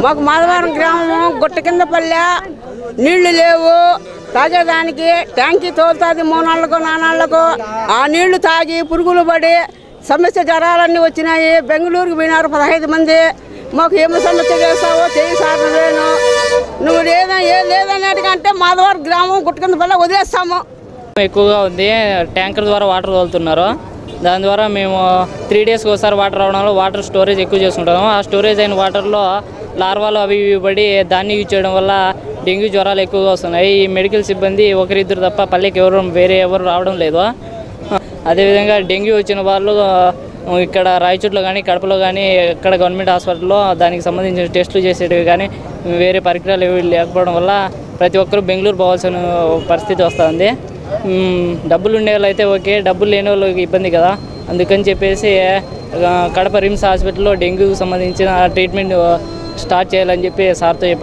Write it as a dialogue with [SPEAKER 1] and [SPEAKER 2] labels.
[SPEAKER 1] మాకు మాధవరం గ్రామం గుట్ట కింద పల్లె నీళ్లు లేవు తాగేదానికి ట్యాంకీ తోలుతుంది 3 నాళ్ళకు 4 నాళ్ళకు ఆ నీళ్లు తాగి పురుగులు పడి సమస్య జ్వరాలన్నీ వచ్చినాయి. బెంగళూరుకు పోయినారు 15 మంది. మాకు ఏమి సమస్య చేస్తావో చేయి సార్ నువ్వేను నువ్వు లేదన్నట్టుకంటే మాధవరం గ్రామం గుట్ట కింద పల్లె వదిలేస్తాము.
[SPEAKER 2] ఎక్కువగా ఉంది, ట్యాంకర్ ద్వారా వాటర్ తోలుతున్నారు. దాని ద్వారా మేము 3 డేస్కి ఒకసారి వాటర్ రావడం వల్ల వాటర్ స్టోరేజ్ ఎక్కువ చేసుకుంటాము. ఆ స్టోరేజ్ అయిన వాటర్లో లార్వాలు అవి ఇవి పడి దాన్ని యూజ్ చేయడం వల్ల డెంగ్యూ జ్వరాలు ఎక్కువగా వస్తున్నాయి. ఈ మెడికల్ సిబ్బంది ఒకరిద్దరు తప్ప పల్లెకి ఎవరు రావడం లేదు. అదేవిధంగా డెంగ్యూ వచ్చిన వాళ్ళు ఇక్కడ రాయచోట్లో కానీ కడపలో కానీ ఇక్కడ గవర్నమెంట్ హాస్పిటల్లో దానికి సంబంధించిన టెస్టులు చేసేటివి కానీ వేరే పరికరాలు ఏవి లేకపోవడం వల్ల ప్రతి ఒక్కరూ బెంగళూరు పోవాల్సిన పరిస్థితి వస్తుంది. డబ్బులు ఉండే వాళ్ళు అయితే ఓకే, డబ్బులు లేని వాళ్ళకి ఇబ్బంది కదా. అందుకని చెప్పేసి కడప రిమ్స్ హాస్పిటల్లో డెంగ్యూకి సంబంధించిన ట్రీట్మెంట్ స్టార్ట్ చేయాలని చెప్పి సార్తో చెప్పాను.